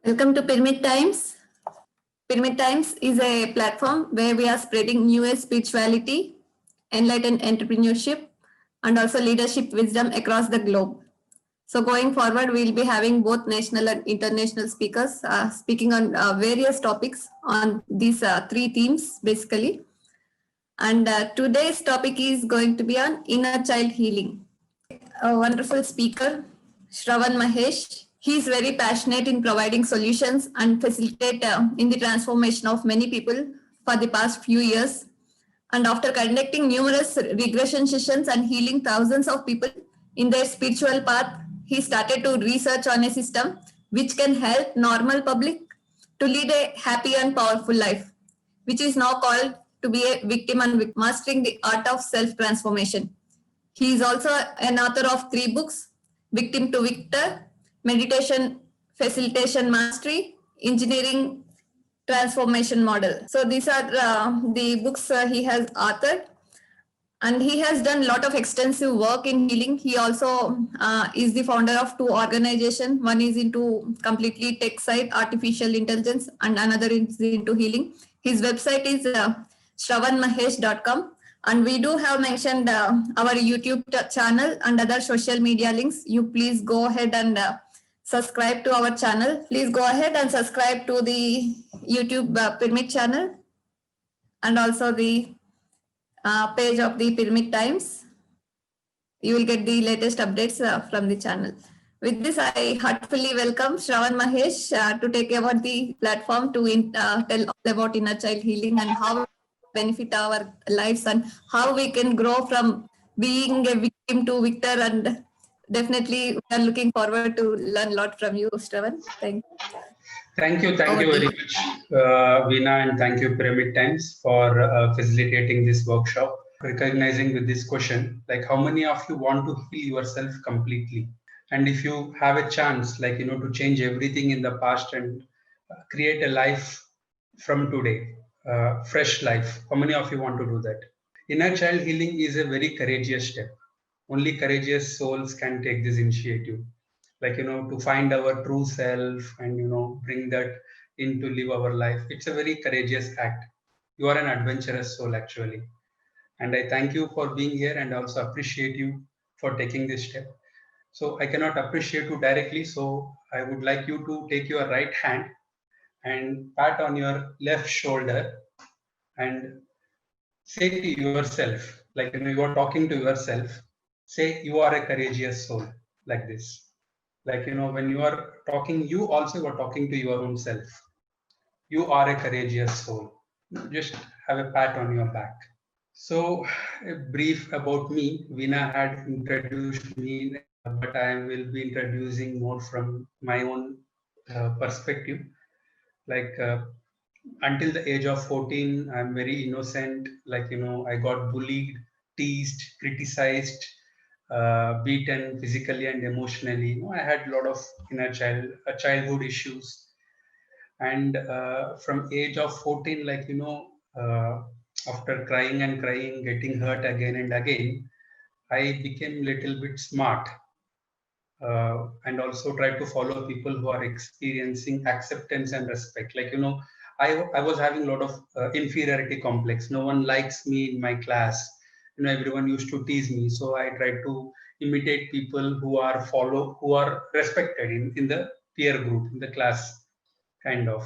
Welcome to Pyramid Times. Pyramid Times is a platform where we are spreading new age spirituality, enlightened entrepreneurship, and also leadership wisdom across the globe. So going forward, we'll be having both national and international speakers speaking on various topics on these three themes basically. And today's topic is going to be on inner child healing. A wonderful speaker, Shravan Mahesh. He is very passionate in providing solutions and facilitate in the transformation of many people for the past few years. And after conducting numerous regression sessions and healing thousands of people in their spiritual path, he started to research on a system which can help normal public to lead a happy and powerful life, which is now called to be a victim and mastering the art of self-transformation. He is also an author of 3 books, Victim to Victor, Meditation Facilitation Mastery, Engineering Transformation Model. So these are the books he has authored. And he has done a lot of extensive work in healing. He also is the founder of 2 organizations. One is into completely tech side, artificial intelligence, and another is into healing. His website is shravanmahesh.com. And we do have mentioned our YouTube channel and other social media links. You please go ahead and subscribe to our channel. Please go ahead and subscribe to the YouTube Pyramid channel and also the page of the Pyramid Times. You will get the latest updates from the channel. With this, I heartfully welcome Shravan Mahesh to take over the platform to tell all about inner child healing and how benefit our lives and how we can grow from being a victim to victor. And definitely, we are looking forward to learn a lot from you, Shravan. Thank you. Thank you very much, Veena, and thank you, Pyramid Times, for facilitating this workshop. Recognizing with this question, like how many of you want to heal yourself completely? And if you have a chance, like, to change everything in the past and create a life from today, fresh life, how many of you want to do that? Inner child healing is a very courageous step. Only courageous souls can take this initiative. Like, to find our true self and, bring that in to live our life. It's a very courageous act. You are an adventurous soul, actually. And I thank you for being here and also appreciate you for taking this step. So I cannot appreciate you directly. So I would like you to take your right hand and pat on your left shoulder and say to yourself, like, you are talking to yourself, say you are a courageous soul, like this. Like, when you are talking, you also are talking to your own self. You are a courageous soul. Just have a pat on your back. So, a brief about me. Veena had introduced me, but I will be introducing more from my own perspective. Like, until the age of 14, I'm very innocent. Like, I got bullied, teased, criticized, beaten physically and emotionally. I had a lot of childhood issues. And from age of 14, like, after crying and crying, getting hurt again and again, I became little bit smart. And also try to follow people who are experiencing acceptance and respect. Like, I was having a lot of inferiority complex. No one likes me in my class. Everyone used to tease me. So I tried to imitate people who are respected in the peer group, in the class, kind of.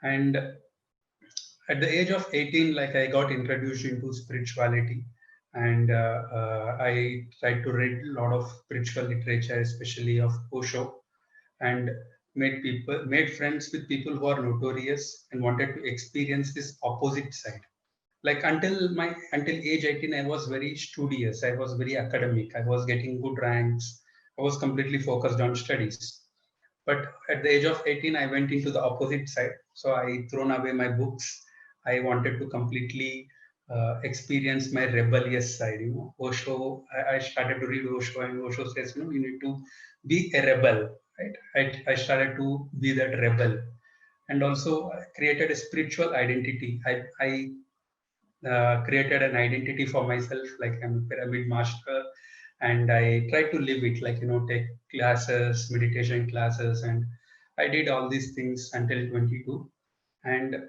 And at the age of 18, like, I got introduced into spirituality. And I tried to read a lot of spiritual literature, especially of Osho, and made friends with people who are notorious and wanted to experience this opposite side. Like, until age 18, I was very studious. I was very academic. I was getting good ranks. I was completely focused on studies. But at the age of 18, I went into the opposite side. So I thrown away my books. I wanted to completely experience my rebellious side. Osho, I started to read Osho, and Osho says, you need to be a rebel, right? I started to be that rebel, and also created a spiritual identity. I created an identity for myself, like I'm a pyramid master, and I try to live it, like, take classes, meditation classes, and I did all these things until 22. And at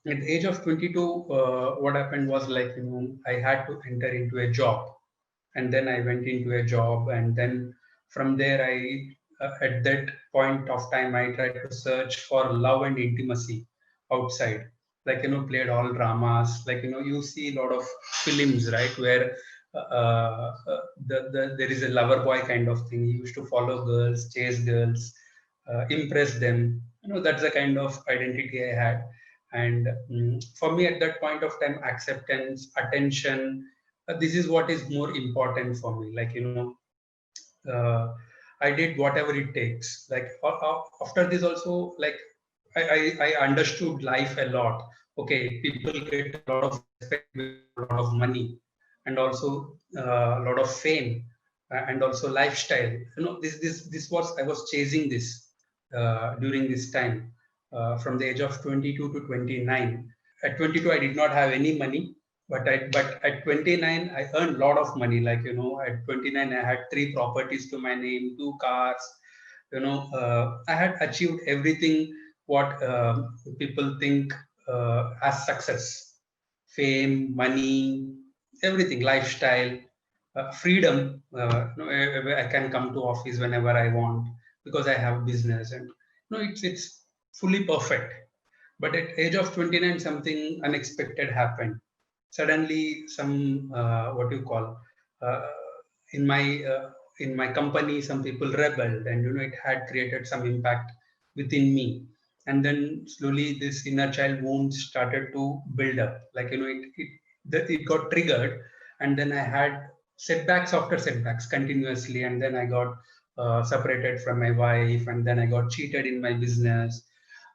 the age of 22, what happened was like, I had to enter into a job. And then I went into a job. And then from there, at that point of time, I tried to search for love and intimacy outside. Like, played all dramas. Like, you see a lot of films, right? Where there is a lover boy kind of thing. He used to follow girls, chase girls, impress them. That's the kind of identity I had. And for me, at that point of time, acceptance, attention, this is what is more important for me. Like, uh, I did whatever it takes. Like after this also, like I understood life a lot. Okay, people get a lot of respect with a lot of money, and also a lot of fame, and also lifestyle. This was I was chasing this during this time, from the age of 22 to 29. At 22, I did not have any money, but at 29, I earned a lot of money. Like, at 29, I had 3 properties to my name, 2 cars. I had achieved everything what people think as success: fame, money, everything, lifestyle, freedom. I can come to office whenever I want because I have business, and it's fully perfect. But at age of 29, something unexpected happened. Suddenly, some what do you call, uh, in my uh, in my company, some people rebelled, and it had created some impact within me. And then slowly, this inner child wound started to build up. Like, it got triggered, and then I had setbacks after setbacks continuously, and then I got separated from my wife, and then I got cheated in my business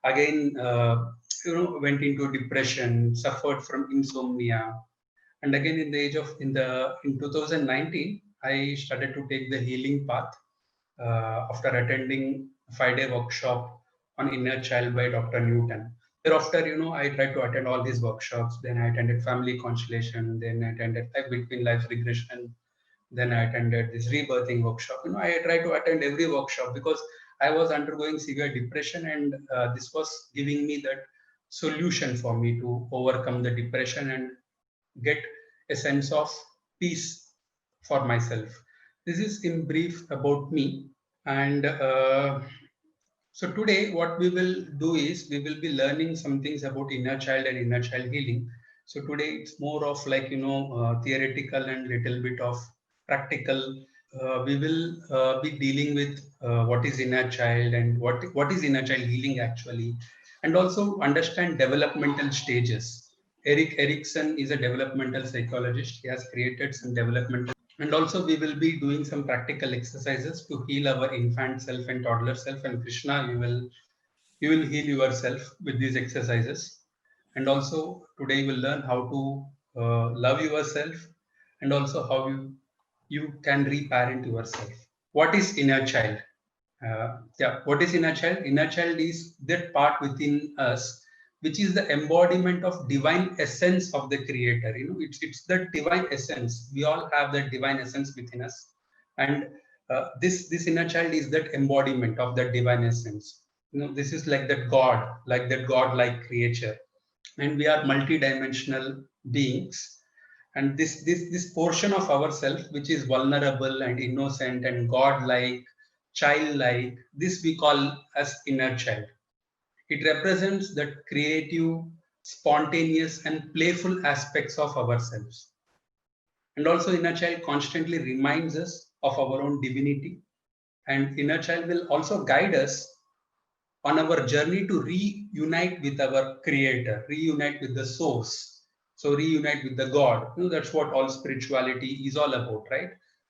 again. Went into depression, suffered from insomnia. And again, in 2019, I started to take the healing path after attending a 5-day workshop on inner child by Dr. Newton. Thereafter, I tried to attend all these workshops. Then I attended family constellation. Then I attended between life regression. Then I attended this rebirthing workshop. I tried to attend every workshop because I was undergoing severe depression, and this was giving me that solution for me to overcome the depression and get a sense of peace for myself. This is in brief about me. And so today, what we will do is we will be learning some things about inner child and inner child healing. So today, it's more of like, theoretical and little bit of practical. We will be dealing with what is inner child and what is inner child healing actually, and also understand developmental stages. Eric Erickson is a developmental psychologist. He has created some developmental, and also we will be doing some practical exercises to heal our infant self and toddler self. And Krishna, you will heal yourself with these exercises. And also today you will learn how to love yourself, and also how you can reparent yourself. What is inner child? What is inner child? Inner child is that part within us which is the embodiment of divine essence of the creator. It's the divine essence. We all have that divine essence within us, and this inner child is that embodiment of that divine essence. This is like that god, like that god-like creature, and we are multi-dimensional beings. And this portion of ourselves which is vulnerable and innocent and god-like, childlike, this we call as inner child. It represents the creative, spontaneous, and playful aspects of ourselves. And also, inner child constantly reminds us of our own divinity. And inner child will also guide us on our journey to reunite with our creator, reunite with the source. So, reunite with the God. That's what all spirituality is all about, right?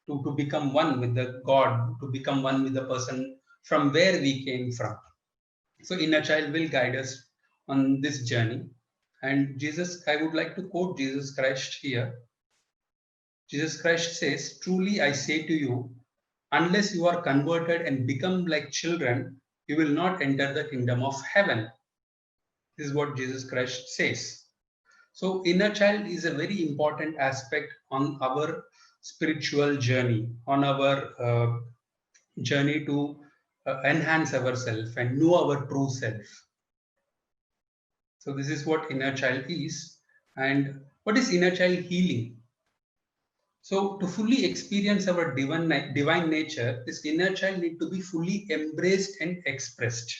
To become one with the God, to become one with the person from where we came from. So inner child will guide us on this journey. And Jesus, I would like to quote Jesus Christ here. Jesus Christ says, "Truly I say to you, unless you are converted and become like children, you will not enter the kingdom of heaven." This is what Jesus Christ says. So inner child is a very important aspect on our spiritual journey, on our journey to enhance ourselves and know our true self. So this is what inner child is. And what is inner child healing? So to fully experience our divine nature, this inner child need to be fully embraced and expressed.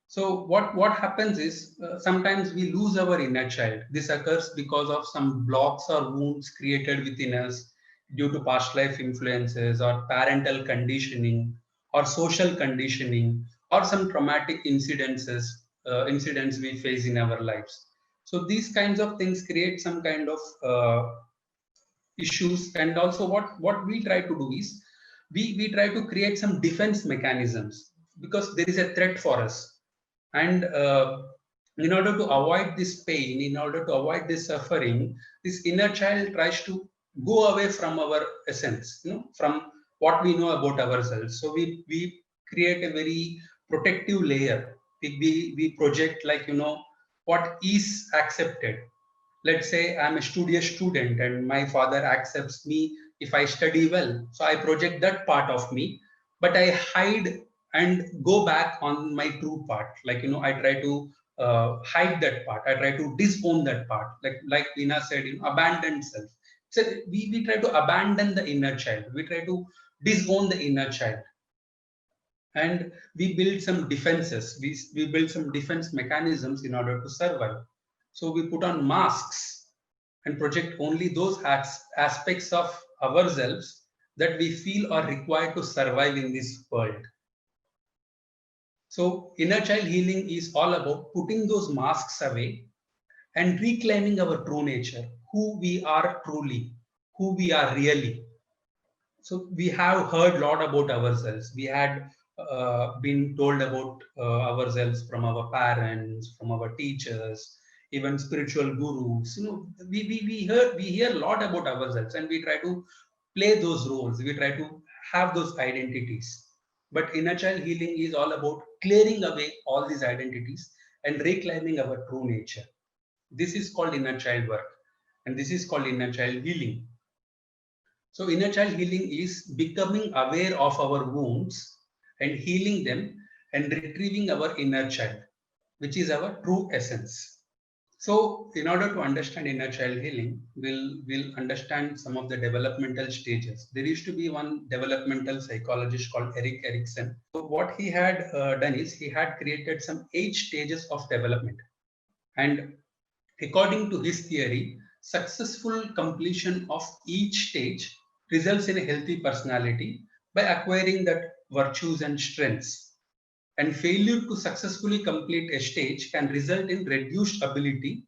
So what happens is sometimes we lose our inner child. This occurs because of some blocks or wounds created within us due to past life influences or parental conditioning or social conditioning or some traumatic incidents we face in our lives. So these kinds of things create some kind of issues. And also what we try to do is we try to create some defense mechanisms because there is a threat for us. And in order to avoid this pain, in order to avoid this suffering, this inner child tries to go away from our essence, from what we know about ourselves. So we create a very protective layer. We project, like, what is accepted. Let's say I'm a studious student and my father accepts me if I study well. So I project that part of me, but I hide and go back on my true part. Like, I try to hide that part. I try to disown that part. Like Veena said, abandon self. So we try to abandon the inner child. We try to disown the inner child. And we build some defenses. We build some defense mechanisms in order to survive. So we put on masks and project only those aspects of ourselves that we feel are required to survive in this world. So inner child healing is all about putting those masks away and reclaiming our true nature, who we are truly, who we are really. So we have heard a lot about ourselves. We had been told about ourselves from our parents, from our teachers, even spiritual gurus. We hear a lot about ourselves, and we try to play those roles. We try to have those identities. But inner child healing is all about clearing away all these identities and reclaiming our true nature. This is called inner child work, and this is called inner child healing. So inner child healing is becoming aware of our wounds and healing them and retrieving our inner child, which is our true essence. So in order to understand inner child healing, we'll understand some of the developmental stages. There used to be one developmental psychologist called Erik Erikson. So what he had done is he had created some 8 stages of development. And according to his theory, successful completion of each stage results in a healthy personality by acquiring that virtues and strengths. And failure to successfully complete a stage can result in reduced ability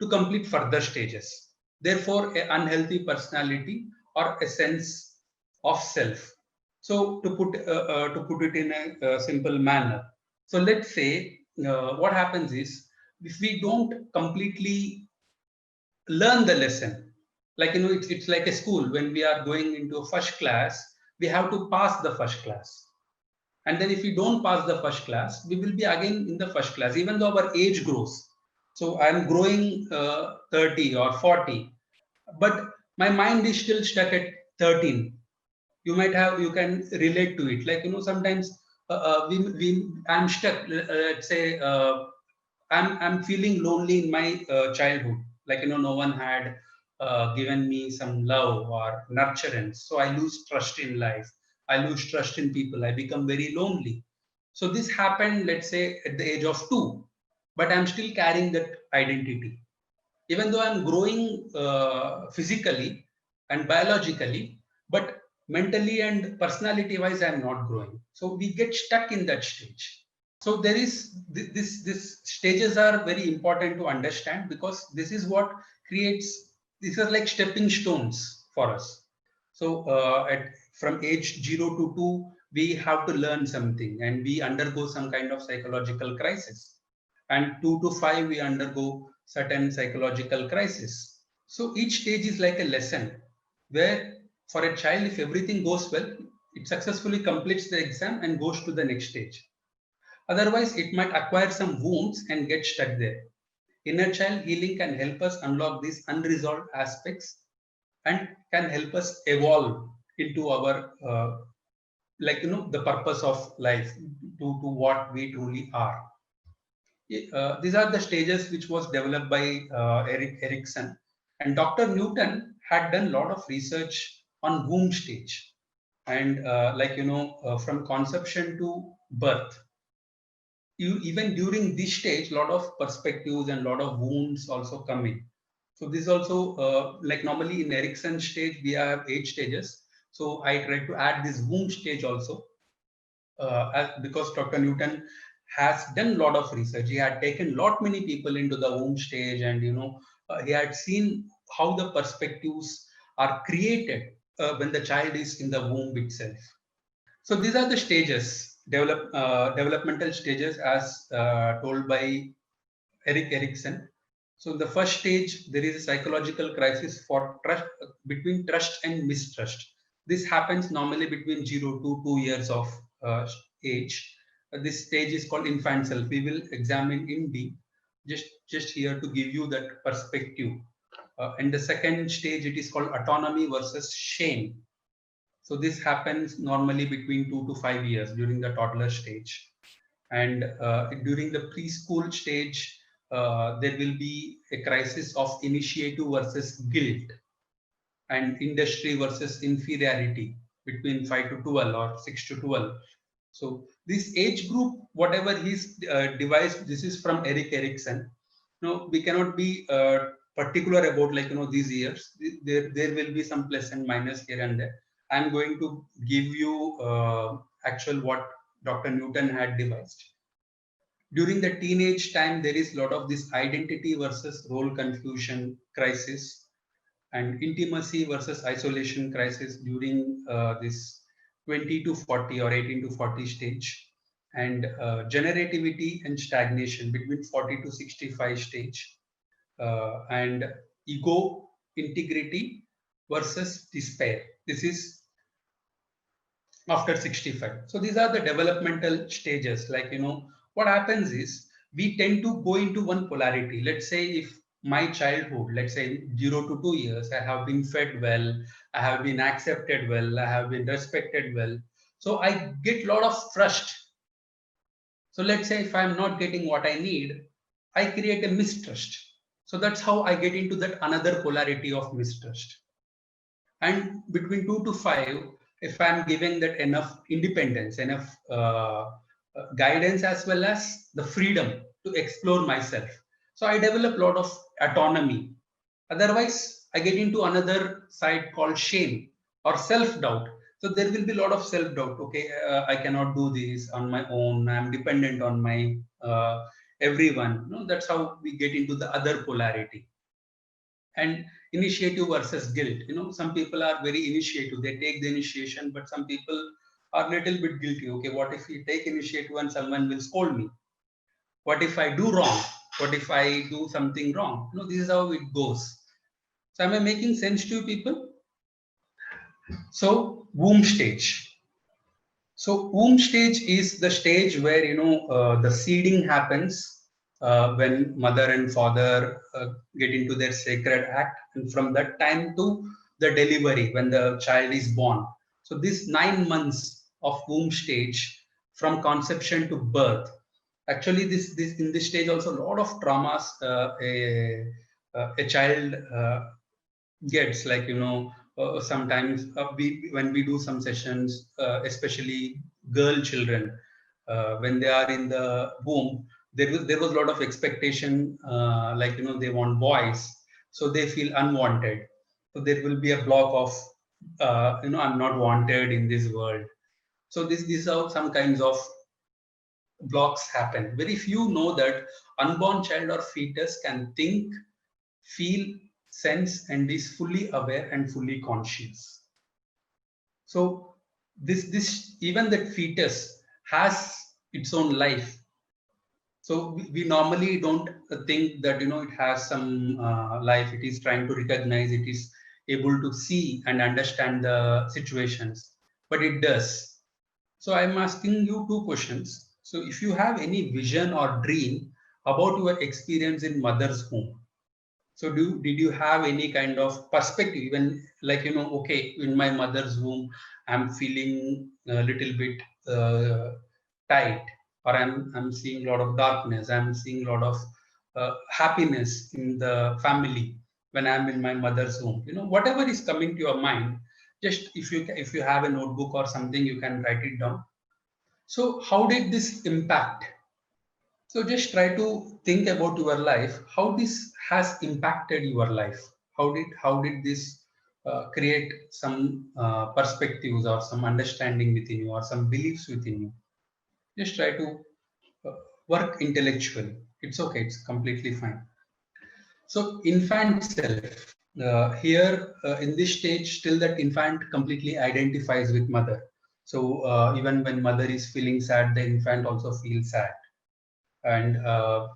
to complete further stages. Therefore, an unhealthy personality or a sense of self. So, to put it in a simple manner. So, let's say what happens is if we don't completely learn the lesson, like, it's like a school. When we are going into a first class, we have to pass the first class. And then if we don't pass the first class, we will be again in the first class, even though our age grows. So I'm growing 30 or 40, but my mind is still stuck at 13. You can relate to it. Like, sometimes I'm stuck. Let's say I'm feeling lonely in my childhood. Like, no one had given me some love or nurturance. So I lose trust in life. I lose trust in people. I become very lonely. So this happened, let's say, at the age of 2, but I'm still carrying that identity. Even though I'm growing physically and biologically, but mentally and personality wise, I'm not growing. So we get stuck in that stage. So there is this stages are very important to understand, because this is what creates, these are like stepping stones for us. So from age 0 to 2, we have to learn something and we undergo some kind of psychological crisis. And 2 to 5, we undergo certain psychological crisis. So each stage is like a lesson where, for a child, if everything goes well, it successfully completes the exam and goes to the next stage. Otherwise, it might acquire some wounds and get stuck there. Inner child healing can help us unlock these unresolved aspects and can help us evolve into our like, the purpose of life, to what we truly are. These are the stages which was developed by Erik Erikson, and Dr. Newton had done a lot of research on womb stage, and from conception to birth. Even during this stage, a lot of perspectives and a lot of wounds also come in. So this also, like normally in Erikson stage, we have 8 stages. So I try to add this womb stage also, because Dr. Newton has done a lot of research. He had taken many people into the womb stage, and he had seen how the perspectives are created when the child is in the womb itself. So these are the stages, developmental stages, as told by Erik Erikson. So the first stage, there is a psychological crisis for trust, between trust and mistrust. This happens normally between 0 to 2 years of age. This stage is called infant self. We will examine in deep, just here to give you that perspective. And the second stage, it is called autonomy versus shame. So this happens normally between 2 to 5 years during the toddler stage. And during the preschool stage, there will be a crisis of initiative versus guilt, and industry versus inferiority between 5 to 12 or 6 to 12. So this age group, whatever he's devised, this is from Erik Erikson. No, we cannot be particular about these years. There will be some plus and minus here and there. I'm going to give you actual what Dr. Newton had devised. During the teenage time, there is a lot of this identity versus role confusion crisis, and intimacy versus isolation crisis during this 20 to 40 or 18 to 40 stage, and generativity and stagnation between 40 to 65 stage, and ego integrity versus despair. This is after 65. So these are the developmental stages. What happens is we tend to go into one polarity. Let's say if my childhood, let's say 0 to 2 years, I have been fed well, I have been accepted well, I have been respected well. So I get a lot of trust. So let's say if I'm not getting what I need, I create a mistrust. So that's how I get into that another polarity of mistrust. And between 2 to 5, if I'm giving that enough independence, enough guidance, as well as the freedom to explore myself, so I develop a lot of autonomy. Otherwise, I get into another side called shame or self-doubt. So there will be a lot of self-doubt. Okay, I cannot do this on my own. I'm dependent on my everyone. That's how we get into the other polarity. And initiative versus guilt. Some people are very initiative. They take the initiation, but some people are a little bit guilty. Okay, what if we take initiative and someone will scold me? What if I do wrong? What if I do something wrong? This is how it goes. So am I making sense to you people? So womb stage. So womb stage is the stage where the seeding happens when mother and father get into their sacred act, and from that time to the delivery when the child is born. So this 9 months of womb stage, from conception to birth. Actually, this in this stage also a lot of traumas a child gets, sometimes when we do some sessions, especially girl children, when they are in the womb, there was a lot of expectation, they want boys, so they feel unwanted. So there will be a block of I'm not wanted in this world. So these are some kinds of blocks happen. Very few know that unborn child or fetus can think, feel, sense, and is fully aware and fully conscious. So this even that fetus has its own life. So we normally don't think that it has some life. It is trying to recognize, it is able to see and understand the situations, but it does. So I'm asking you 2 questions. So if you have any vision or dream about your experience in mother's womb, so did you have any kind of perspective, even okay, in my mother's womb, I'm feeling a little bit tight, or I'm seeing a lot of darkness, I'm seeing a lot of happiness in the family when I'm in my mother's womb. Whatever is coming to your mind, just if you have a notebook or something, you can write it down. So how did this impact? So just try to think about your life, how this has impacted your life. How did this create some perspectives or some understanding within you or some beliefs within you? Just try to uh, work intellectually. It's okay. It's completely fine. So infant self, here in this stage, still that infant completely identifies with mother. So even when mother is feeling sad, the infant also feels sad. And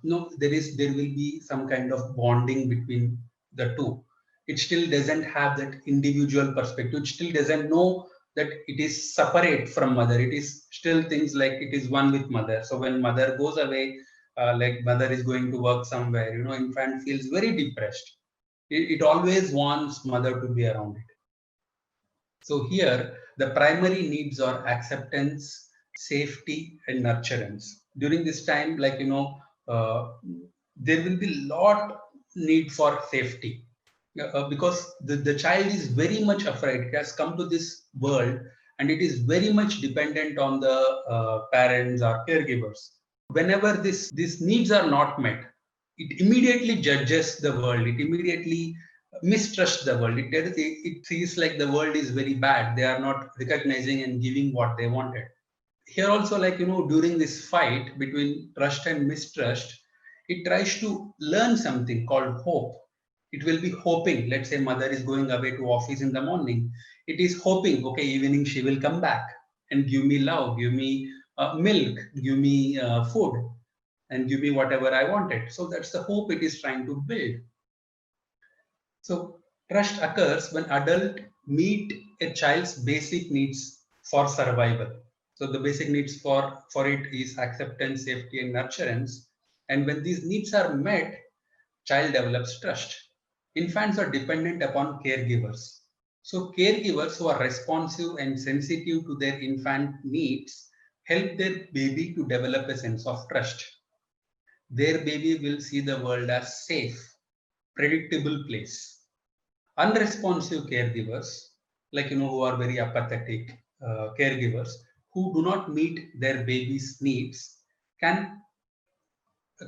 no, there will be some kind of bonding between the two. It still doesn't have that individual perspective. It still doesn't know that it is separate from mother. It is still things like it is one with mother. So when mother goes away, like mother is going to work somewhere, infant feels very depressed. It always wants mother to be around it. So here, the primary needs are acceptance, safety, and nurturance. During this time, uh, there will be lot need for safety. Because the child is very much afraid. It has come to this world and it is very much dependent on the parents or caregivers. Whenever these needs are not met, it immediately judges the world. It immediately mistrusts the world. It sees like the world is very bad. They are not recognizing and giving what they wanted. Here also, during this fight between trust and mistrust, it tries to learn something called hope. It will be hoping. Let's say mother is going away to office in the morning. It is hoping, okay, evening she will come back and give me love, give me milk, give me food, and give me whatever I wanted. So that's the hope it is trying to build. So trust occurs when adults meet a child's basic needs for survival. So the basic needs for it is acceptance, safety, and nurturance. And when these needs are met, child develops trust. Infants are dependent upon caregivers. So caregivers who are responsive and sensitive to their infant needs help their baby to develop a sense of trust. Their baby will see the world as safe, predictable place. Unresponsive caregivers, who are very apathetic caregivers, who do not meet their baby's needs, can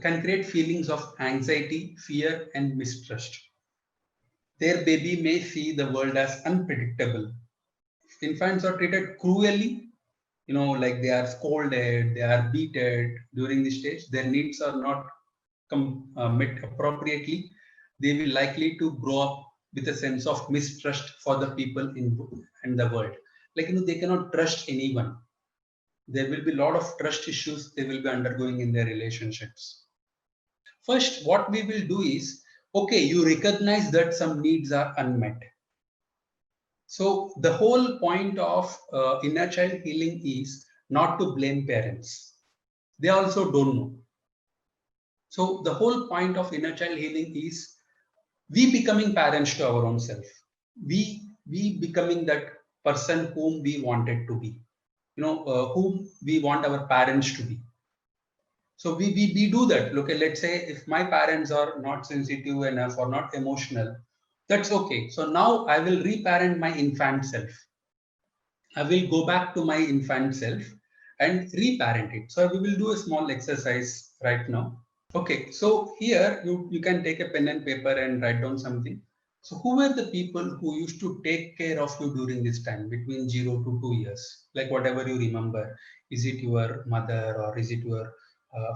create feelings of anxiety, fear, and mistrust. Their baby may see the world as unpredictable. Infants are treated cruelly, like they are scolded, they are beaten during this stage. Their needs are not met appropriately. They will likely to grow up with a sense of mistrust for the people in the world. They cannot trust anyone. There will be a lot of trust issues they will be undergoing in their relationships. First, what we will do is, okay, you recognize that some needs are unmet. So the whole point of inner child healing is not to blame parents. They also don't know. So the whole point of inner child healing is we becoming parents to our own self. We becoming that person whom we wanted to be, whom we want our parents to be. So we do that. Okay, let's say if my parents are not sensitive enough or not emotional, that's okay. So now I will reparent my infant self. I will go back to my infant self and reparent it. So we will do a small exercise right now. Okay, so here you can take a pen and paper and write down something. So who were the people who used to take care of you during this time between 0 to 2 years? Like whatever you remember. Is it your mother or is it your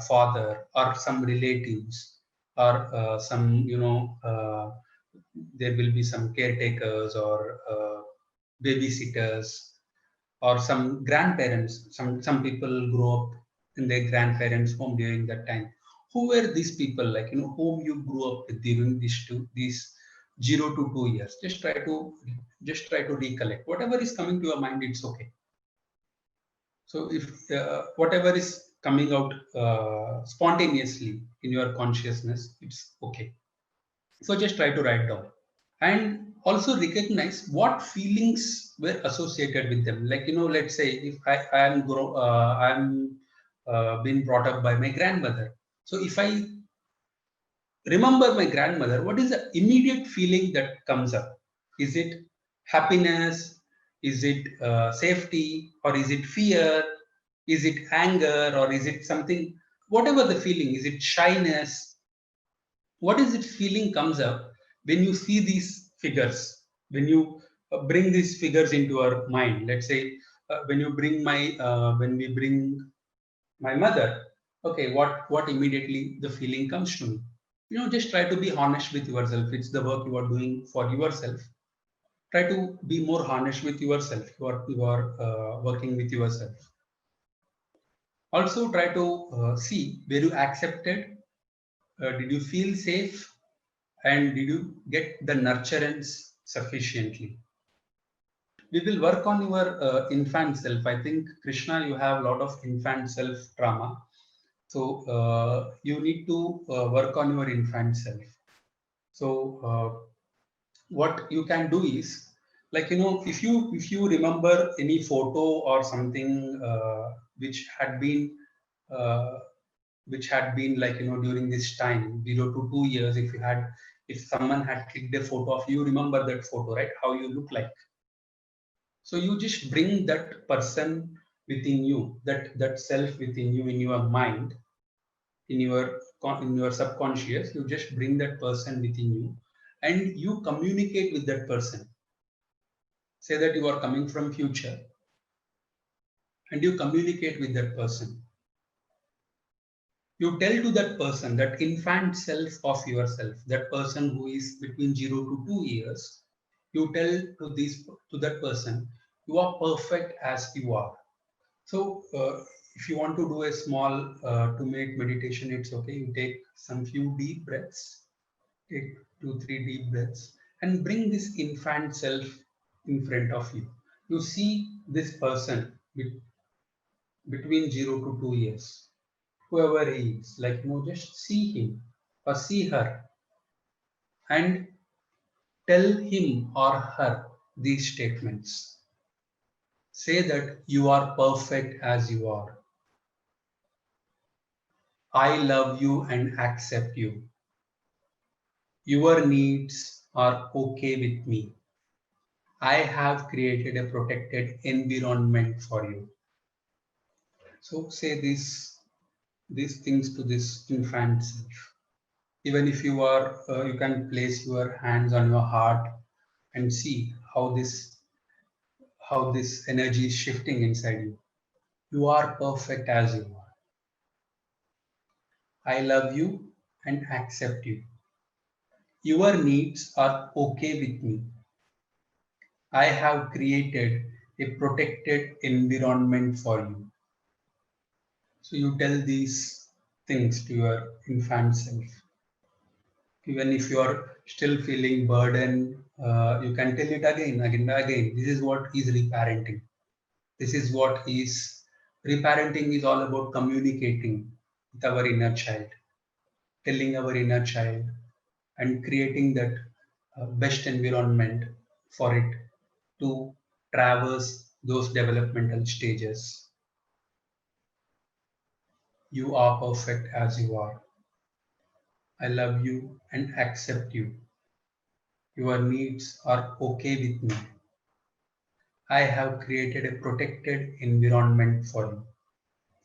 father or some relatives or there will be some caretakers or babysitters or some grandparents. Some people grow up in their grandparents' home during that time. Who were these people, whom you grew up with during these 0 to 2 years? Just try to recollect. Whatever is coming to your mind, it's okay. So if whatever is coming out spontaneously in your consciousness, it's okay. So just try to write down. and also recognize what feelings were associated with them. Like, let's say if I'm been brought up by my grandmother. So if I remember my grandmother, what is the immediate feeling that comes up? Is it happiness? Is it safety? Or is it fear? Is it anger? Or is it something, whatever the feeling, is it shyness? What is it feeling comes up when you see these figures, when you bring these figures into our mind? Let's say when we bring my mother, okay, what immediately the feeling comes to me? Just try to be honest with yourself. It's the work you are doing for yourself. Try to be more honest with yourself. You are working with yourself. Also try to see where you accepted. Did you feel safe? And did you get the nurturance sufficiently? We will work on your infant self. I think, Krishna, you have a lot of infant self trauma. So you need to work on your infant self. So what you can do is, like, if you remember any photo or something which had been uh, like, during this time 0 to 2 years, if someone had clicked a photo of you, remember that photo, right? How you look like. So you just bring that person within you, that self within you, in your mind, in your subconscious. You just bring that person within you, and you communicate with that person. Say that you are coming from future, and you communicate with that person. You tell to that person, that infant self of yourself, that person who is between 0 to 2 years, you tell to that person, you are perfect as you are. So if you want to do a small 2-minute meditation, it's okay. You take some few deep breaths, take 2-3 deep breaths, and bring this infant self in front of you. You see this person between 0 to 2 years, whoever he is, like, just see him or see her, and tell him or her these statements. Say that you are perfect as you are. I love you and accept you. Your needs are okay with me. I have created a protected environment for you. So say these things to this infant self. Even if you can place your hands on your heart and see how this energy is shifting inside you. You are perfect as you are. I love you and accept you. Your needs are okay with me. I have created a protected environment for you. So you tell these things to your infant self. Even if you are still feeling burdened, you can tell it again. This is what is reparenting. This is what is reparenting is all about: communicating with our inner child, telling our inner child, and creating that best environment for it to traverse those developmental stages. You are perfect as you are. I love you and accept you. Your needs are okay with me. I have created a protected environment for you.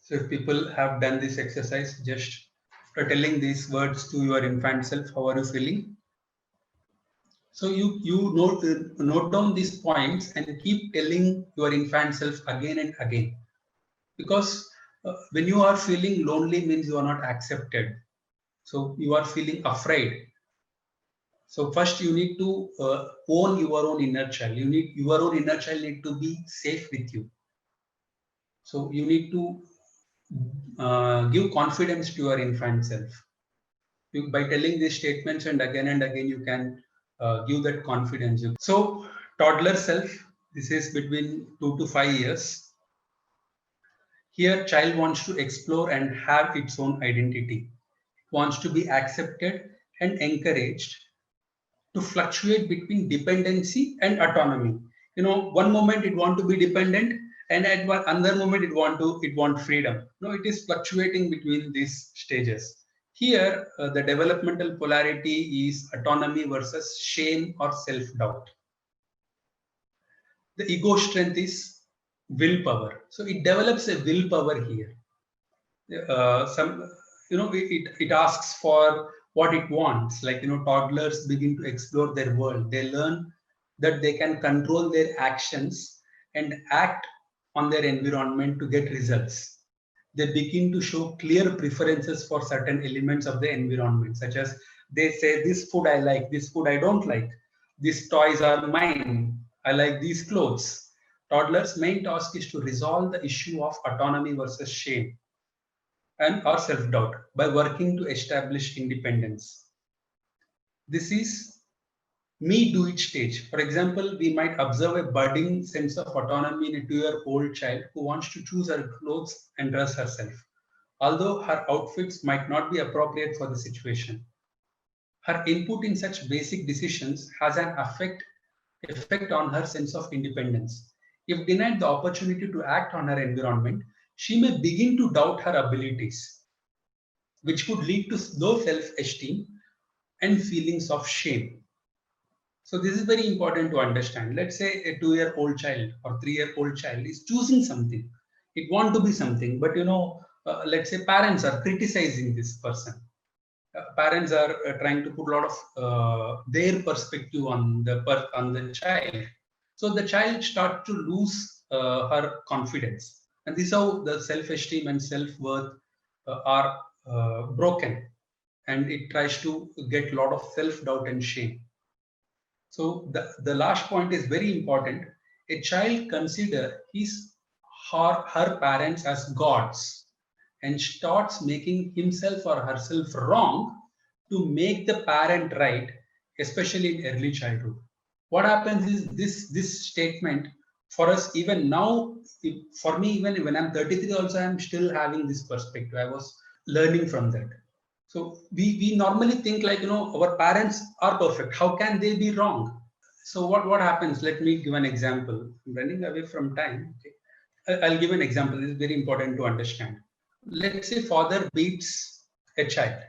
So if people have done this exercise, just after telling these words to your infant self, how are you feeling? So you note down these points and keep telling your infant self again and again. Because when you are feeling lonely, means you are not accepted. So you are feeling afraid. So first you need to own your own inner child. Your own inner child need to be safe with you. So you need to give confidence to your infant self. By telling these statements and again, you can give that confidence. So toddler self, this is between 2 to 5 years. Here, child wants to explore and have its own identity, wants to be accepted and encouraged to fluctuate between dependency and autonomy. One moment it want to be dependent, and at one another moment it want freedom. No, it is fluctuating between these stages. Here, the developmental polarity is autonomy versus shame or self-doubt. The ego strength is willpower. So it develops a willpower here. It asks for what it wants. Like, toddlers begin to explore their world. They learn that they can control their actions and act on their environment to get results. They begin to show clear preferences for certain elements of the environment, such as they say, this food I like, this food I don't like, these toys are mine, I like these clothes. Toddlers' main task is to resolve the issue of autonomy versus shame and or self-doubt by working to establish independence. This is me do it stage. For example, we might observe a budding sense of autonomy in a 2-year-old child who wants to choose her clothes and dress herself, although her outfits might not be appropriate for the situation. Her input in such basic decisions has an effect on her sense of independence. If denied the opportunity to act on her environment, she may begin to doubt her abilities, which could lead to low self-esteem and feelings of shame. So this is very important to understand. Let's say a 2-year-old child or 3-year-old child is choosing something. It wants to be something, but let's say parents are criticizing this person. Parents are trying to put a lot of their perspective on the child. So the child starts to lose her confidence. And this is how the self-esteem and self-worth are broken. And it tries to get a lot of self-doubt and shame. So the last point is very important. A child consider her parents as gods and starts making himself or herself wrong to make the parent right, especially in early childhood. What happens is this statement for us even now, for me, even when I'm 33 also, I'm still having this perspective. I was learning from that. So we normally think like, our parents are perfect. How can they be wrong? So what happens? Let me give an example. I'm running away from time. Okay. I'll give an example. This is very important to understand. Let's say father beats a child.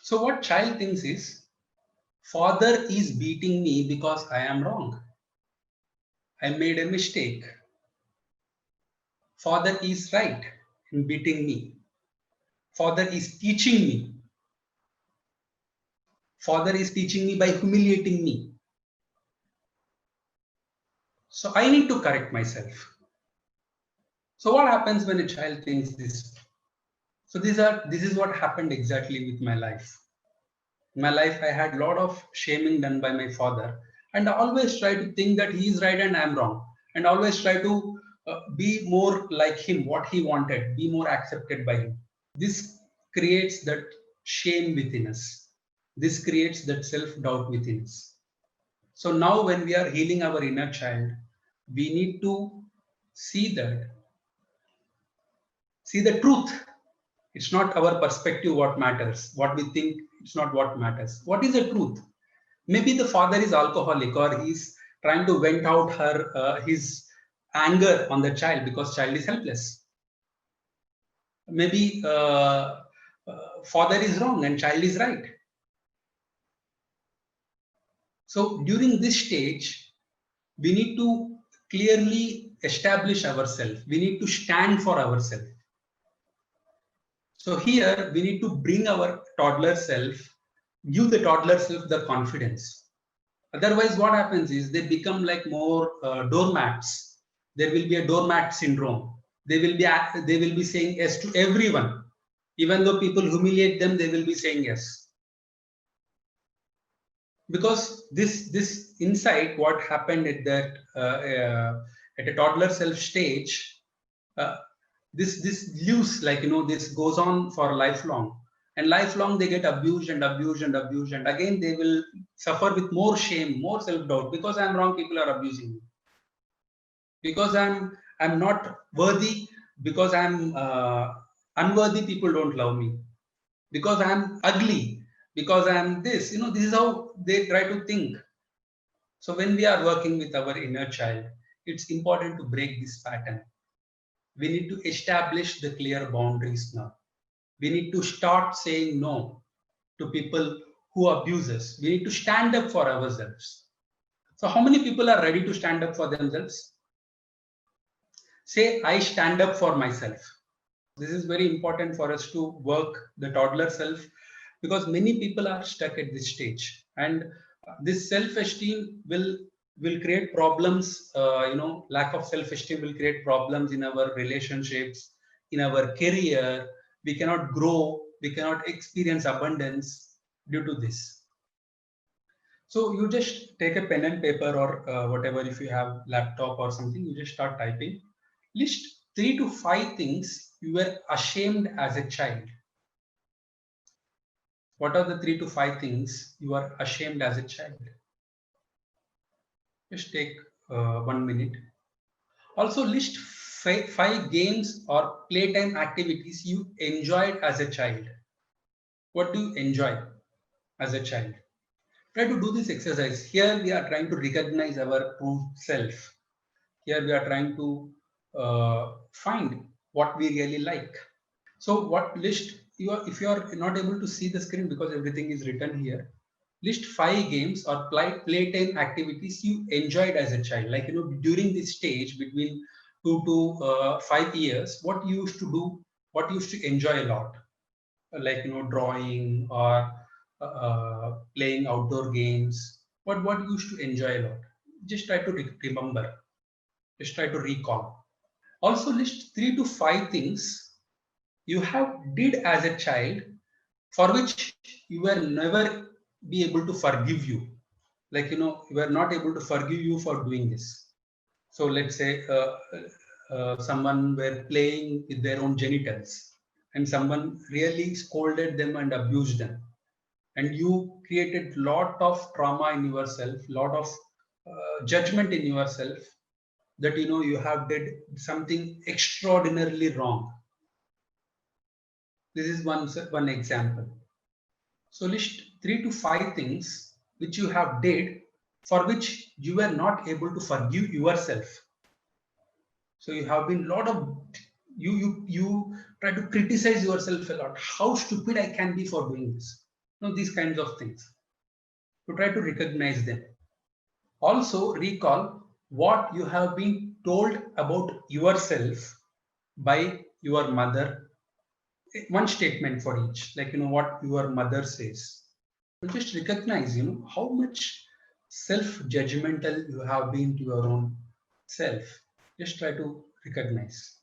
So what child thinks is, father is beating me because I am wrong. I made a mistake. Father is right in beating me. Father is teaching me. Father is teaching me by humiliating me. So I need to correct myself. So what happens when a child thinks this? So this is what happened exactly with my life. In my life, I had a lot of shaming done by my father, and I always try to think that he is right and I am wrong, and always try to be more like him, what he wanted, be more accepted by him. This creates that shame within us. This creates that self-doubt within us. So now when we are healing our inner child, we need to see the truth. It's not our perspective what matters. What we think, it's not what matters. What is the truth? Maybe the father is alcoholic, or he's trying to vent out his anger on the child because child is helpless. Maybe father is wrong and child is right. So during this stage, we need to clearly establish ourselves. We need to stand for ourselves. So here we need to bring our toddler self, give the toddler self the confidence. Otherwise, what happens is they become like more doormats. There will be a doormat syndrome. They will be saying yes to everyone. Even though people humiliate them, they will be saying yes. Because this insight, what happened at that at a toddler self stage, this lives like, this goes on for lifelong, and lifelong they get abused and abused and abused, and again they will suffer with more shame, more self-doubt. Because I'm wrong, people are abusing me. Because I'm not worthy, because I'm unworthy, people don't love me. Because I'm ugly, because I am this. This is how they try to think. So when we are working with our inner child, it's important to break this pattern. We need to establish the clear boundaries now. We need to start saying no to people who abuse us. We need to stand up for ourselves. So how many people are ready to stand up for themselves? Say, I stand up for myself. This is very important for us to work the toddler self, because many people are stuck at this stage, and this self-esteem will create problems. Lack of self-esteem will create problems in our relationships, in our career. We cannot grow, we cannot experience abundance due to this. So you just take a pen and paper, or whatever, if you have laptop or something, you just start typing. List 3 to 5 things you were ashamed as a child. What are the 3 to 5 things you are ashamed as a child? Just take 1 minute. Also list 5 games or playtime activities you enjoyed as a child. What do you enjoy as a child? Try to do this exercise. Here we are trying to recognize our true self. Here we are trying to find what we really like. So what list if you are not able to see the screen because everything is written here, list 5 games or playtime activities you enjoyed as a child. Like, during this stage between 2 to 5 years, what you used to do, what you used to enjoy a lot, like, drawing or playing outdoor games. What you used to enjoy a lot. Just try to remember. Just try to recall. Also list 3 to 5 things you have did as a child for which you were never be able to forgive you. Like, you were not able to forgive you for doing this. So let's say someone were playing with their own genitals, and someone really scolded them and abused them, and you created lot of trauma in yourself, lot of judgment in yourself, that you have did something extraordinarily wrong. This is one example. So list 3 to 5 things which you have did for which you were not able to forgive yourself. So you have been lot of you try to criticize yourself a lot. How stupid I can be for doing this. These kinds of things. To try to recognize them. Also recall what you have been told about yourself by your mother. One statement for each, like, what your mother says. Just recognize, how much self-judgmental you have been to your own self. Just try to recognize.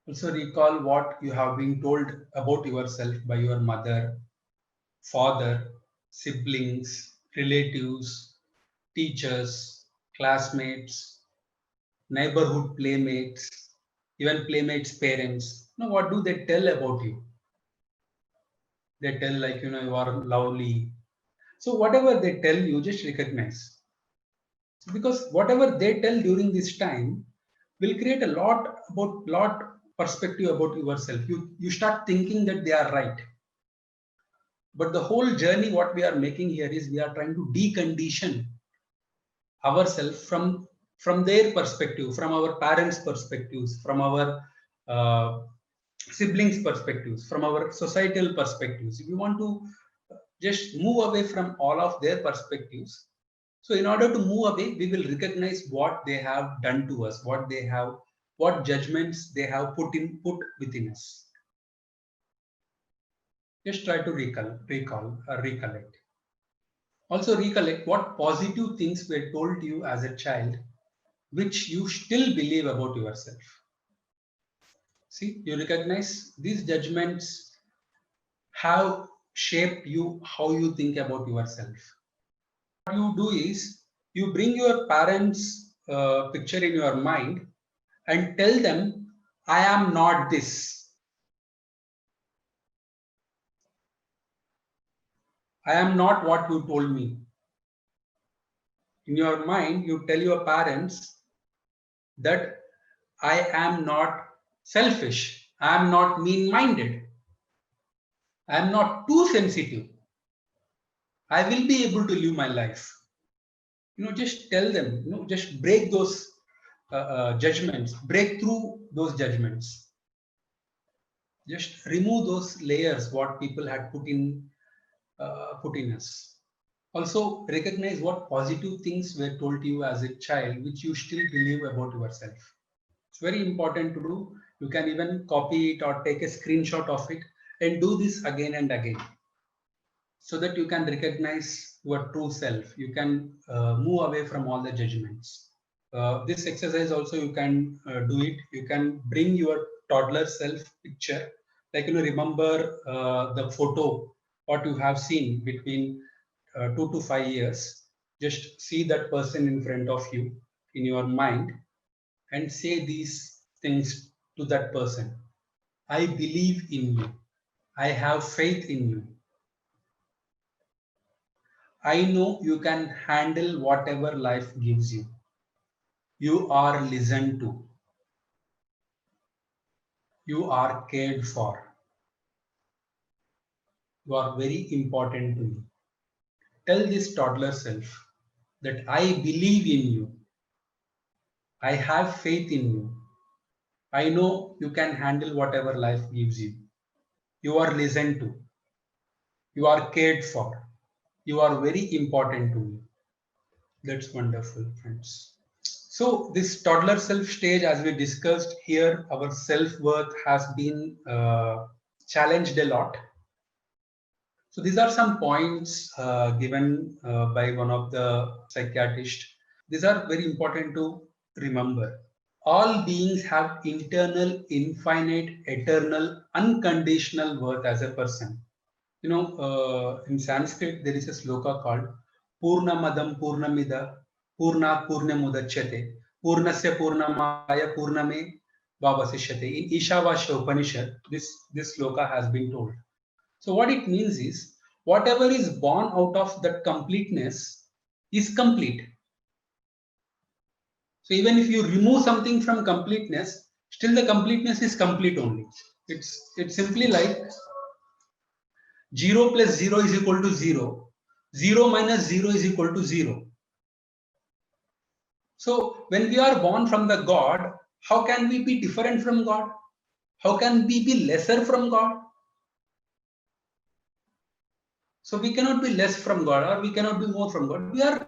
Also recall what you have been told about yourself by your mother, father, siblings, relatives, teachers, classmates, neighborhood playmates, even playmates' parents. What do they tell about you? They tell, like, you are lovely. So whatever they tell you, just recognize. Because whatever they tell during this time will create a lot perspective about yourself. You start thinking that they are right. But the whole journey, what we are making here is we are trying to decondition ourselves from their perspective, from our parents' perspectives, from our siblings' perspectives, from our societal perspectives. If we want to just move away from all of their perspectives, so in order to move away, we will recognize what they have done to us, what judgments they have put within us. Just try to recollect. Also recollect what positive things were told to you as a child, which you still believe about yourself. See, you recognize these judgments have shaped you, how you think about yourself. What you do is you bring your parents' picture in your mind and tell them, I am not this. I am not what you told me. In your mind, you tell your parents that I am not selfish. I am not mean-minded. I am not too sensitive. I will be able to live my life. Just tell them, just break those judgments, break through those judgments. Just remove those layers what people had put in us. Also recognize what positive things were told to you as a child, which you still believe about yourself. It's very important to do. You can even copy it or take a screenshot of it and do this again and again, so that you can recognize your true self. You can move away from all the judgments. This exercise also you can do it. You can bring your toddler self picture, like remember the photo what you have seen between 2 to 5 years. Just see that person in front of you in your mind and say these things to that person. I believe in you. I have faith in you. I know you can handle whatever life gives you. You are listened to. You are cared for. You are very important to me. Tell this toddler self that I believe in you. I have faith in you. I know you can handle whatever life gives you. You are listened to. You are cared for. You are very important to me. That's wonderful, friends. So this toddler self stage, as we discussed here, our self-worth has been challenged a lot. So these are some points given by one of the psychiatrists. These are very important to remember. All beings have internal, infinite, eternal, unconditional worth as a person. In Sanskrit, there is a sloka called Purnamadam Purnamida Purnat Purnamudachyate Purnasya Purnamaya Purname Vavasishyate. In Ishavasya Upanishad, this sloka has been told. So what it means is, whatever is born out of that completeness is complete. So even if you remove something from completeness, still the completeness is complete only. It's simply like 0 plus 0 is equal to 0. 0 minus 0 is equal to 0. So when we are born from the God, how can we be different from God? How can we be lesser from God? So we cannot be less from God, or we cannot be more from God. We are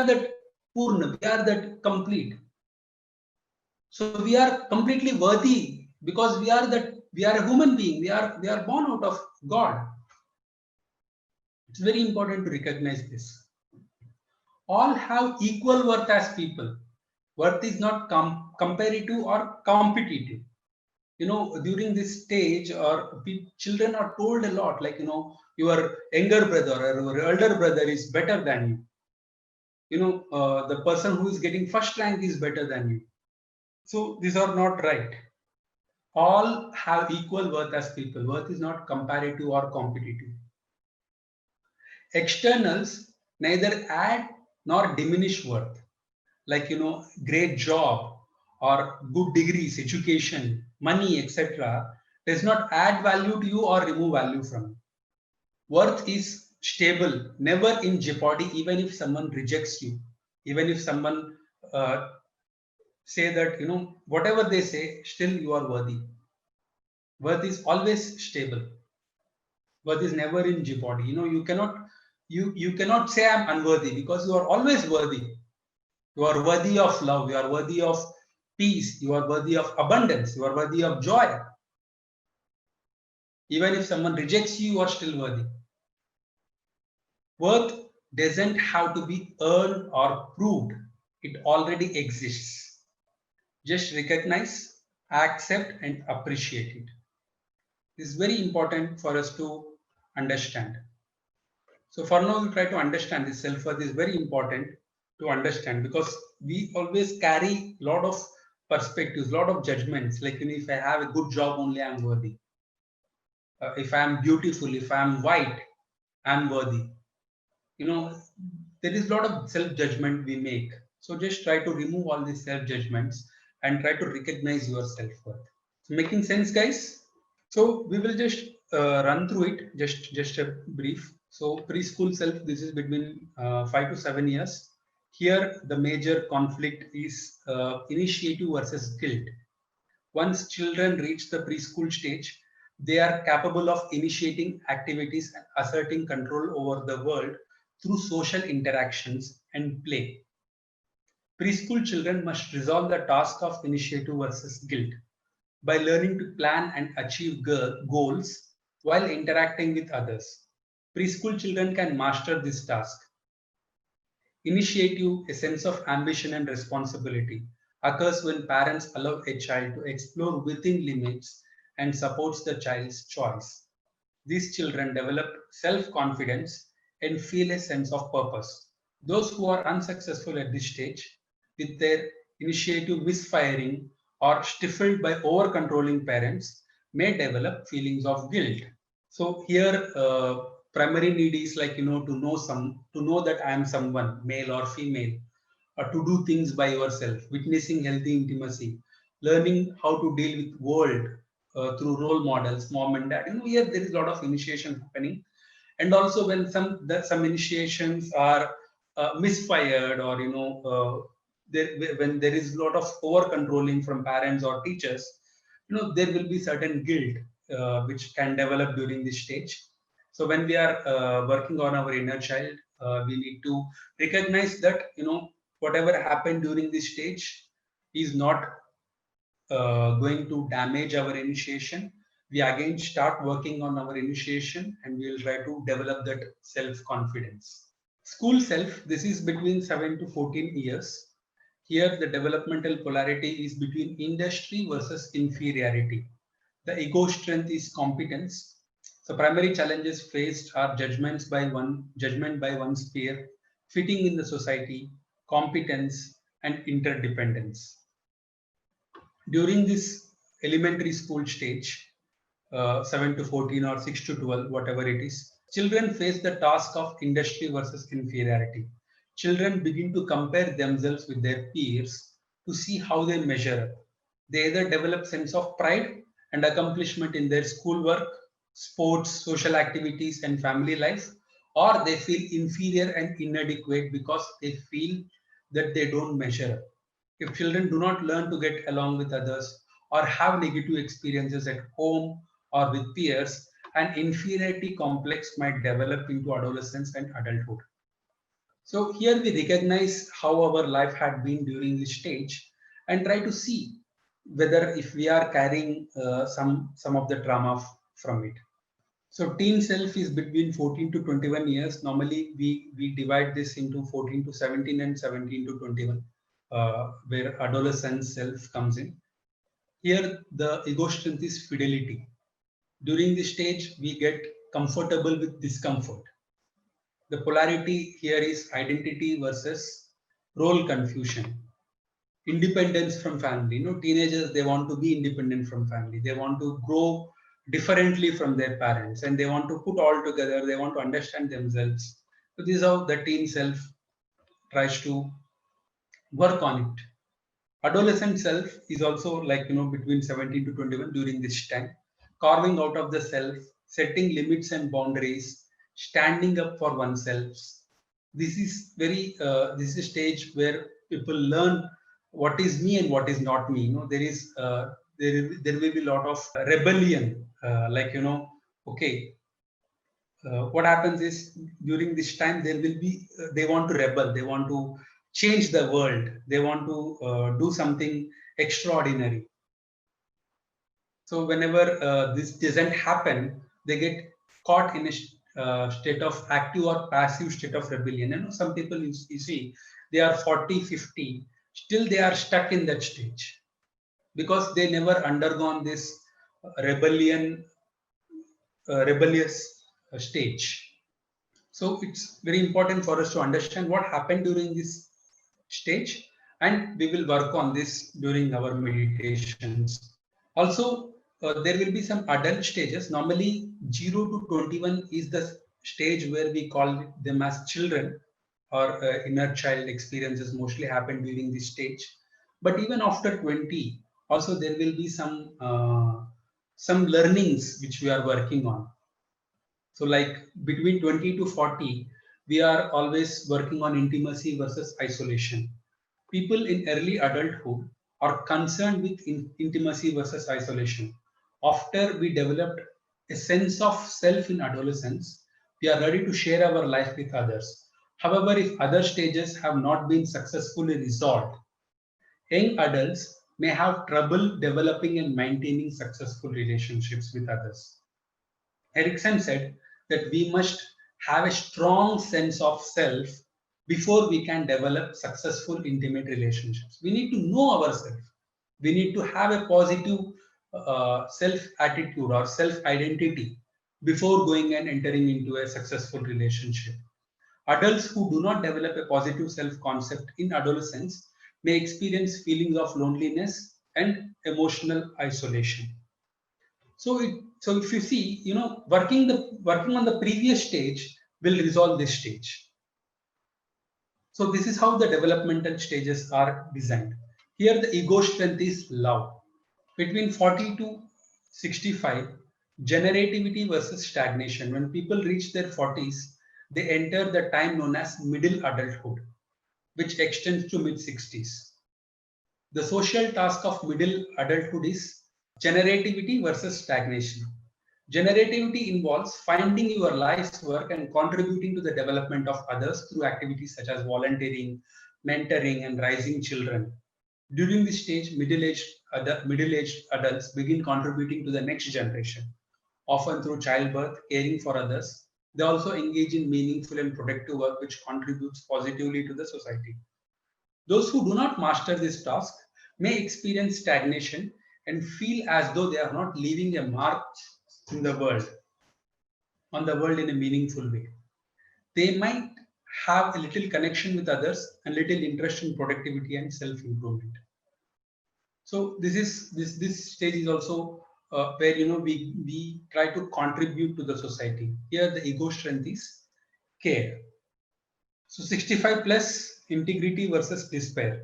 that Purna, we are that complete. So we are completely worthy because we are a human being. We are born out of God. It's very important to recognize this. All have equal worth as people. Worth is not comparative or competitive. During this stage, or children are told a lot, like, your younger brother or your elder brother is better than you. The person who is getting first rank is better than you. So these are not right. All have equal worth as people. Worth is not comparative or competitive. Externals neither add nor diminish worth. Like, great job or good degrees, education, money, etc. does not add value to you or remove value from you. Worth is stable, never in jeopardy, even if someone rejects you, even if someone say that, whatever they say, still you are worthy. Worth is always stable. Worth is never in jeopardy. You cannot say I'm unworthy, because you are always worthy. You are worthy of love. You are worthy of peace. You are worthy of abundance. You are worthy of joy. Even if someone rejects you, you are still worthy. Worth doesn't have to be earned or proved. It already exists. Just recognize, accept, and appreciate it. This is very important for us to understand. So for now, we try to understand this self-worth is very important to understand, because we always carry a lot of perspectives, a lot of judgments. Like, if I have a good job, only I'm worthy. If I'm beautiful, if I'm white, I'm worthy. There is a lot of self-judgment we make. So just try to remove all these self-judgments and try to recognize your self-worth. So making sense, guys? So we will just run through it, just a brief. So preschool self, this is between 5 to 7 years. Here, the major conflict is initiative versus guilt. Once children reach the preschool stage, they are capable of initiating activities and asserting control over the world through social interactions and play. Preschool children must resolve the task of initiative versus guilt by learning to plan and achieve goals while interacting with others. Preschool children can master this task. Initiative, a sense of ambition and responsibility, occurs when parents allow a child to explore within limits and supports the child's choice. These children develop self-confidence and feel a sense of purpose. Those who are unsuccessful at this stage, with their initiative misfiring or stifled by over-controlling parents, may develop feelings of guilt. So here, primary need is like to know that I am someone, male or female, or to do things by yourself, witnessing healthy intimacy, learning how to deal with world through role models, mom and dad. Here there is a lot of initiation happening, and also when some initiations are misfired, or when there is a lot of over controlling from parents or teachers, there will be certain guilt which can develop during this stage. So when we are working on our inner child, we need to recognize that whatever happened during this stage is not going to damage our initiation. We again start working on our initiation, and we will try to develop that self-confidence. School self, this is between 7 to 14 years. Here, the developmental polarity is between industry versus inferiority. The ego strength is competence. So primary challenges faced are judgment by one's peer, fitting in the society, competence, and interdependence. During this elementary school stage, 7 to 14 or 6 to 12, whatever it is, children face the task of industry versus inferiority. Children begin to compare themselves with their peers to see how they measure up. They either develop sense of pride and accomplishment in their schoolwork, sports, social activities, and family life, or they feel inferior and inadequate because they feel that they don't measure up. If children do not learn to get along with others or have negative experiences at home or with peers, an inferiority complex might develop into adolescence and adulthood. So here we recognize how our life had been during this stage and try to see whether if we are carrying some of the trauma from it. So teen self is between 14 to 21 years. Normally we divide this into 14 to 17 and 17 to 21, where adolescent self comes in. Here the ego strength is fidelity. During this stage, we get comfortable with discomfort. The polarity here is identity versus role confusion. Independence from family. Teenagers, they want to be independent from family. They want to grow differently from their parents, and they want to put all together. They want to understand themselves. So this is how the teen self tries to work on it. Adolescent self is also between 17 to 21 during this time, carving out of the self, setting limits and boundaries, standing up for oneself. This is this is a stage where people learn what is me and what is not me. There will be a lot of rebellion, okay. What happens is during this time there will be they want to rebel, they want to change the world, they want to do something extraordinary. So whenever this doesn't happen, they get caught in a state of active or passive state of rebellion. Some people you see, they are 40, 50, still they are stuck in that stage because they never undergone this rebellious stage. So it's very important for us to understand what happened during this stage, and we will work on this during our meditations. Also, there will be some adult stages. Normally 0 to 21 is the stage where we call them as children, or inner child experiences mostly happen during this stage. But even after 20, also there will be some some learnings which we are working on. So like between 20 to 40, we are always working on intimacy versus isolation. People in early adulthood are concerned with intimacy versus isolation. After we developed a sense of self in adolescence, we are ready to share our life with others. However, if other stages have not been successfully resolved, young adults may have trouble developing and maintaining successful relationships with others. Erickson said that we must have a strong sense of self before we can develop successful intimate relationships. We need to know ourselves. We need to have a positive self attitude or self identity before going and entering into a successful relationship. Adults who do not develop a positive self concept in adolescence may experience feelings of loneliness and emotional isolation. So if you see, working on the previous stage will resolve this stage. So this is how the developmental stages are designed. Here the ego strength is love. Between 40 to 65, generativity versus stagnation. When people reach their 40s, they enter the time known as middle adulthood, which extends to mid 60s. The social task of middle adulthood is generativity versus stagnation. Generativity involves finding your life's work and contributing to the development of others through activities such as volunteering, mentoring, and raising children. During this stage, middle-aged adults begin contributing to the next generation, often through childbirth, caring for others. They also engage in meaningful and productive work which contributes positively to the society. Those who do not master this task may experience stagnation and feel as though they are not leaving a mark in the world, on the world in a meaningful way. They might have a little connection with others and little interest in productivity and self-improvement. So this stage is also where we try to contribute to the society. Here the ego strength is care. So 65 plus integrity versus despair.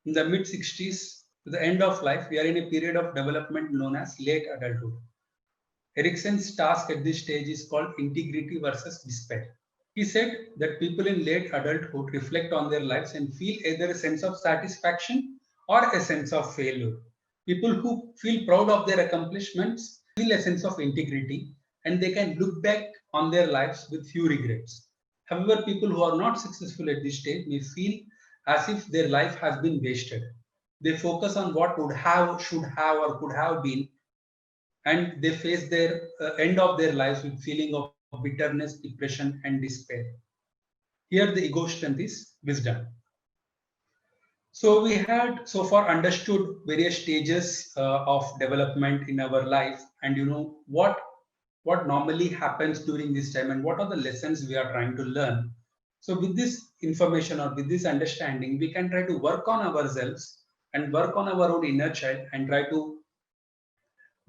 In the mid 60s to the end of life, we are in a period of development known as late adulthood. Erickson's task at this stage is called integrity versus despair. He said that people in late adulthood reflect on their lives and feel either a sense of satisfaction or a sense of failure. People who feel proud of their accomplishments feel a sense of integrity and they can look back on their lives with few regrets. However, people who are not successful at this stage may feel as if their life has been wasted. They focus on what would have, should have, or could have been, and they face their end of their lives with feeling of bitterness, depression, and despair. Here, the ego strength is wisdom. So we had so far understood various stages of development in our life, and what normally happens during this time, and what are the lessons we are trying to learn. So with this information or with this understanding, we can try to work on ourselves and work on our own inner child and try to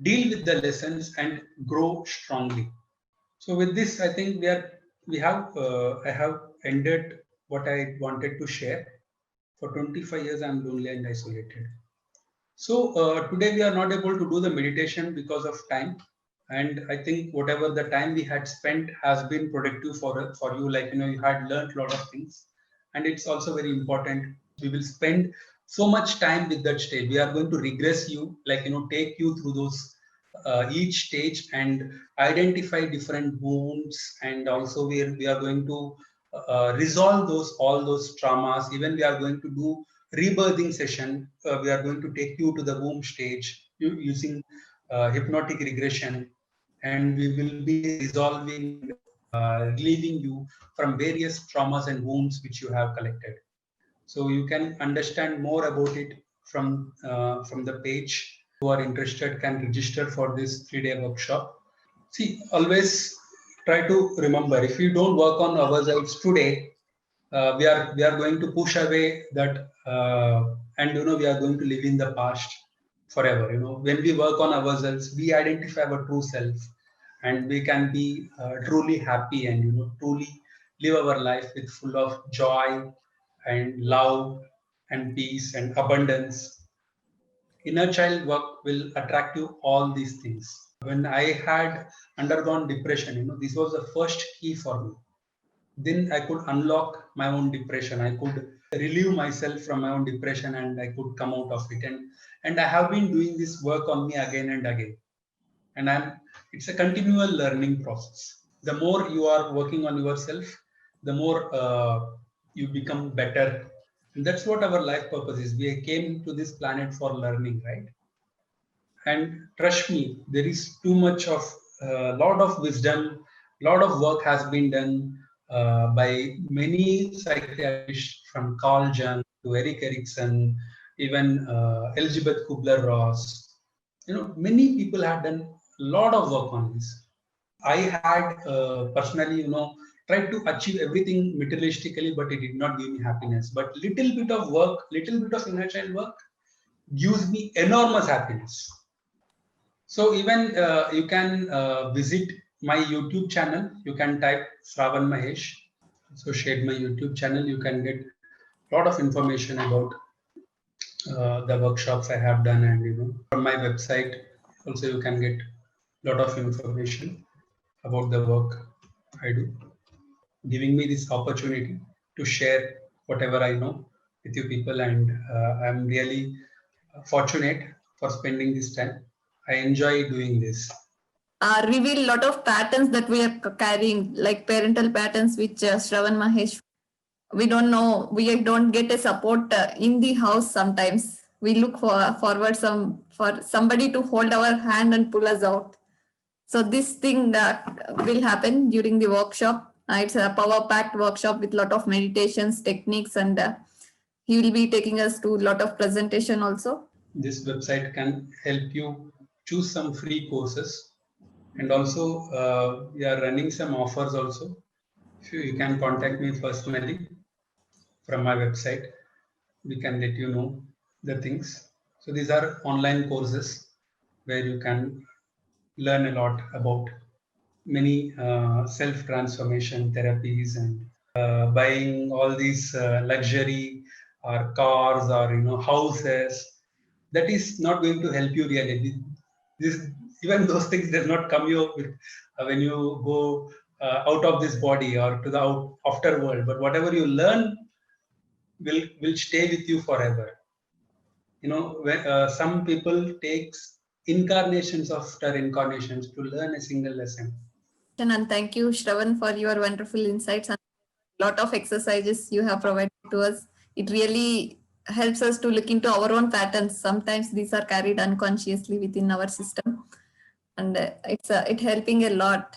deal with the lessons and grow strongly. So with this, I think I have ended what I wanted to share. For 25 years, I'm lonely and isolated. So today we are not able to do the meditation because of time. And I think whatever the time we had spent has been productive for you. Like, you had learned a lot of things. And it's also very important. We will spend so much time with that stage. We are going to regress you, like, take you through those each stage and identify different wounds. And also we are going to resolve all those traumas. Even we are going to do rebirthing session. We are going to take you to the womb stage using hypnotic regression, and we will be resolving, relieving you from various traumas and wounds which you have collected. So you can understand more about it from the page. Who are interested can register for this 3-day workshop. See, always try to remember, if we don't work on ourselves today, we are going to push away that, and we are going to live in the past forever. When we work on ourselves, we identify our true self, and we can be truly happy and truly live our life with full of joy and love and peace and abundance. Inner child work will attract you all these things. When I had undergone depression, this was the first key for me. Then I could unlock my own depression. I could relieve myself from my own depression and I could come out of it. And I have been doing this work on me again and again. And it's a continual learning process. The more you are working on yourself, the more you become better. And that's what our life purpose is. We came to this planet for learning, right? And trust me, there is too much of a lot of wisdom, lot of work has been done by many psychiatrists from Carl Jung to Erik Erikson, even Elizabeth Kubler-Ross. Many people have done a lot of work on this. I had personally, tried to achieve everything materialistically, but it did not give me happiness. But little bit of work, little bit of inner child work gives me enormous happiness. So even you can visit my YouTube channel. You can type Shravan Mahesh. So share my YouTube channel. You can get a lot of information about the workshops I have done, and from my website also you can get a lot of information about the work I do. Giving me this opportunity to share whatever I know with you people, and I'm really fortunate for spending this time. I enjoy doing this. Reveal a lot of patterns that we are carrying, like parental patterns, which Shravan Mahesh, we don't know, we don't get a support in the house sometimes. We look forward for somebody to hold our hand and pull us out. So this thing that will happen during the workshop. It's a power-packed workshop with a lot of meditations, techniques, and he will be taking us to a lot of presentation also. This website can help you choose some free courses, and also we are running some offers also. You can contact me personally from my website. We can let you know the things. So these are online courses where you can learn a lot about many self-transformation therapies, and buying all these luxury or cars or houses. That is not going to help you really. This, even those things does not come you up with when you go out of this body or to the after world. But whatever you learn will stay with you forever. When some people takes incarnations after incarnations to learn a single lesson. And thank you, Shravan, for your wonderful insights and a lot of exercises you have provided to us. It really helps us to look into our own patterns. Sometimes these are carried unconsciously within our system, and it's helping a lot.